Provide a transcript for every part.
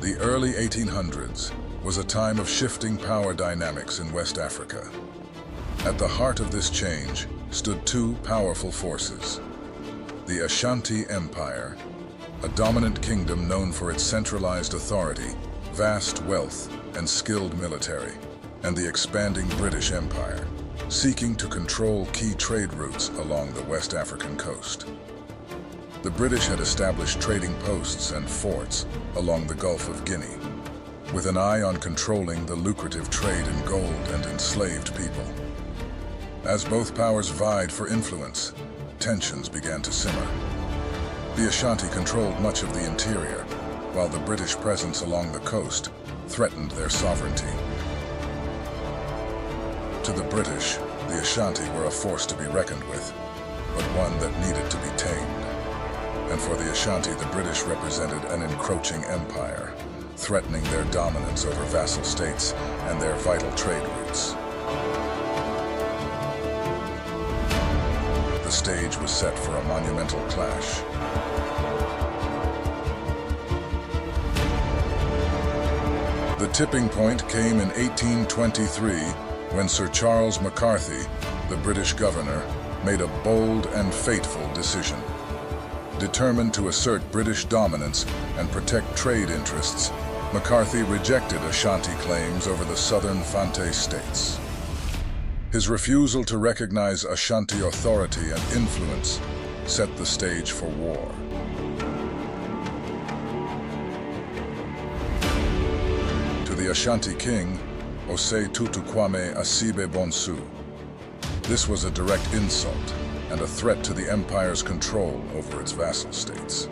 The early 1800s was a time of shifting power dynamics in West Africa. At the heart of this change stood two powerful forces: the Ashanti Empire, a dominant kingdom known for its centralized authority, vast wealth, and skilled military, and the expanding British Empire, seeking to control key trade routes along the West African coast. The British had established trading posts and forts along the Gulf of Guinea, with an eye on controlling the lucrative trade in gold and enslaved people. As both powers vied for influence, tensions began to simmer. The Ashanti controlled much of the interior, while the British presence along the coast threatened their sovereignty. To the British, the Ashanti were a force to be reckoned with, but one that needed to be tamed. And for the Ashanti, the British represented an encroaching empire, threatening their dominance over vassal states and their vital trade routes. The stage was set for a monumental clash. The tipping point came in 1823 when Sir Charles McCarthy, the British governor, made a bold and fateful decision. Determined to assert British dominance and protect trade interests, McCarthy rejected Ashanti claims over the southern Fante states. His refusal to recognize Ashanti authority and influence set the stage for war. To the Ashanti king, Ose Tutukwame Asibe Bonsu, this was a direct insult and a threat to the empire's control over its vassal states.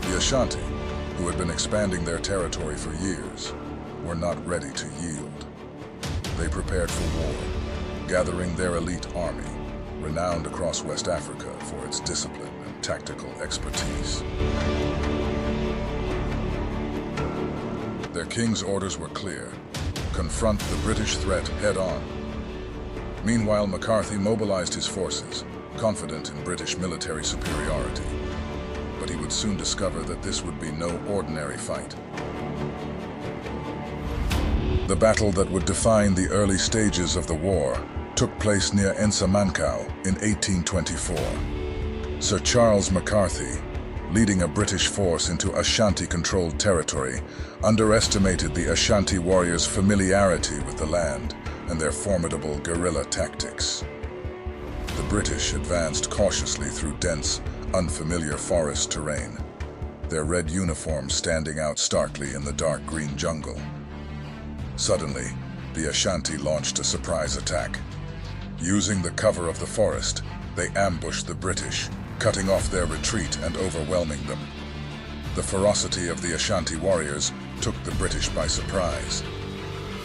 The Ashanti, who had been expanding their territory for years, were not ready to yield. They prepared for war, gathering their elite army, renowned across West Africa for its discipline and tactical expertise. Their king's orders were clear: confront the British threat head-on. Meanwhile, McCarthy mobilized his forces, confident in British military superiority. But he would soon discover that this would be no ordinary fight. The battle that would define the early stages of the war took place near Ensamankau in 1824. Sir Charles McCarthy, leading a British force into Ashanti-controlled territory, underestimated the Ashanti warriors' familiarity with the land and their formidable guerrilla tactics. The British advanced cautiously through dense, unfamiliar forest terrain, their red uniforms standing out starkly in the dark green jungle. Suddenly, the Ashanti launched a surprise attack. Using the cover of the forest, they ambushed the British, cutting off their retreat and overwhelming them. The ferocity of the Ashanti warriors took the British by surprise.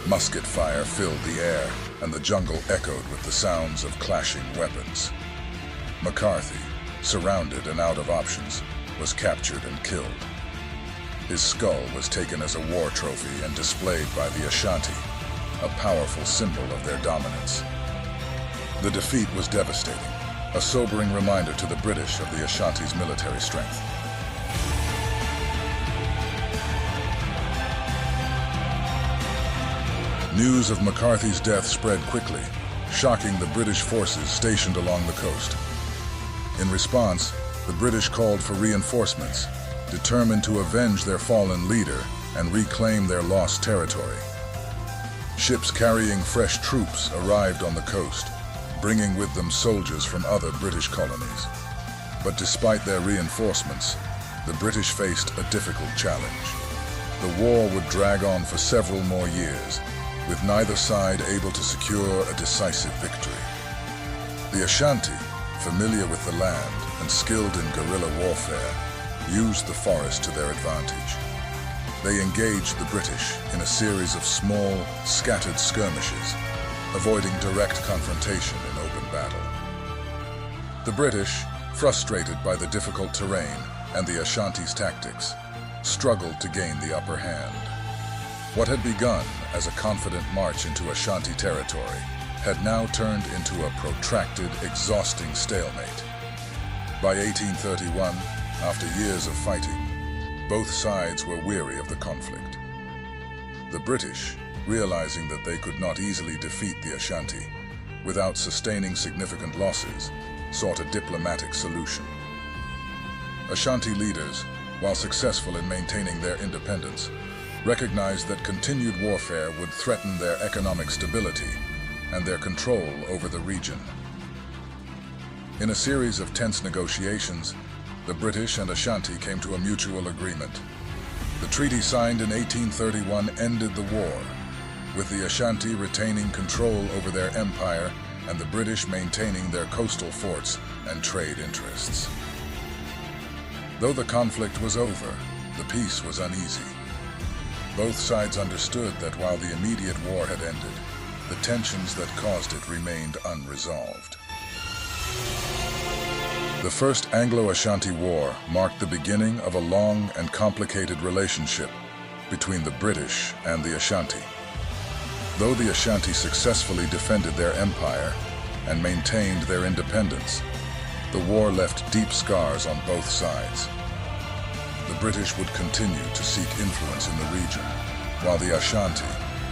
Musket fire filled the air, and the jungle echoed with the sounds of clashing weapons. McCarthy, surrounded and out of options, was captured and killed. His skull was taken as a war trophy and displayed by the Ashanti, a powerful symbol of their dominance. The defeat was devastating, a sobering reminder to the British of the Ashanti's military strength. News of McCarthy's death spread quickly, shocking the British forces stationed along the coast. In response, the British called for reinforcements, determined to avenge their fallen leader and reclaim their lost territory. Ships carrying fresh troops arrived on the coast, bringing with them soldiers from other British colonies. But despite their reinforcements, the British faced a difficult challenge. The war would drag on for several more years, with neither side able to secure a decisive victory. The Ashanti, familiar with the land and skilled in guerrilla warfare, used the forest to their advantage. They engaged the British in a series of small, scattered skirmishes, avoiding direct confrontation in open battle. The British, frustrated by the difficult terrain and the Ashanti's tactics, struggled to gain the upper hand. What had begun as a confident march into Ashanti territory had now turned into a protracted, exhausting stalemate. By 1831, after years of fighting, Both sides were weary of the conflict. The British, realizing that they could not easily defeat the Ashanti without sustaining significant losses, sought a diplomatic solution. Ashanti leaders, while successful in maintaining their independence, recognized that continued warfare would threaten their economic stability and their control over the region. In a series of tense negotiations, the British and Ashanti came to a mutual agreement. The treaty signed in 1831 ended the war, with the Ashanti retaining control over their empire and the British maintaining their coastal forts and trade interests. Though the conflict was over, the peace was uneasy. Both sides understood that while the immediate war had ended, the tensions that caused it remained unresolved. The First Anglo-Ashanti War marked the beginning of a long and complicated relationship between the British and the Ashanti. Though the Ashanti successfully defended their empire and maintained their independence, the war left deep scars on both sides. The British would continue to seek influence in the region, while the Ashanti,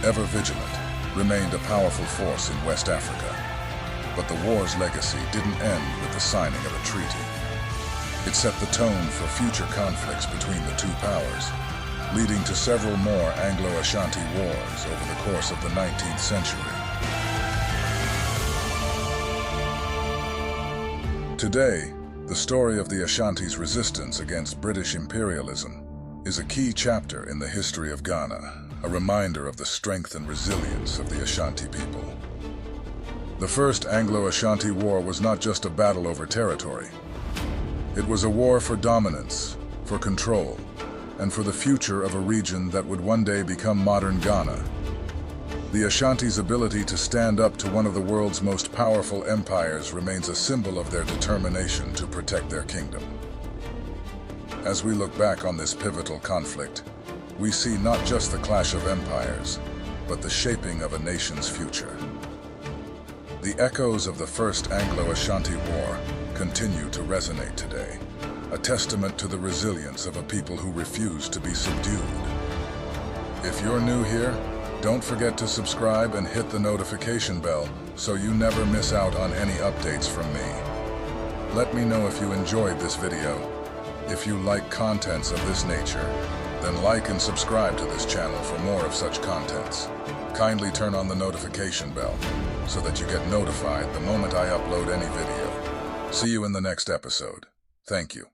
ever vigilant, remained a powerful force in West Africa. But the war's legacy didn't end with the signing of a treaty. It set the tone for future conflicts between the two powers, leading to several more Anglo-Ashanti wars over the course of the 19th century. Today, the story of the Ashanti's resistance against British imperialism is a key chapter in the history of Ghana, a reminder of the strength and resilience of the Ashanti people. The First Anglo-Ashanti War was not just a battle over territory. It was a war for dominance, for control, and for the future of a region that would one day become modern Ghana. The Ashanti's ability to stand up to one of the world's most powerful empires remains a symbol of their determination to protect their kingdom. As we look back on this pivotal conflict, we see not just the clash of empires, but the shaping of a nation's future. The echoes of the First Anglo-Ashanti War continue to resonate today, a testament to the resilience of a people who refuse to be subdued. If you're new here, don't forget to subscribe and hit the notification bell so you never miss out on any updates from me. Let me know if you enjoyed this video. If you like contents of this nature, then like and subscribe to this channel for more of such contents. Kindly turn on the notification bell so that you get notified the moment I upload any video. See you in the next episode. Thank you.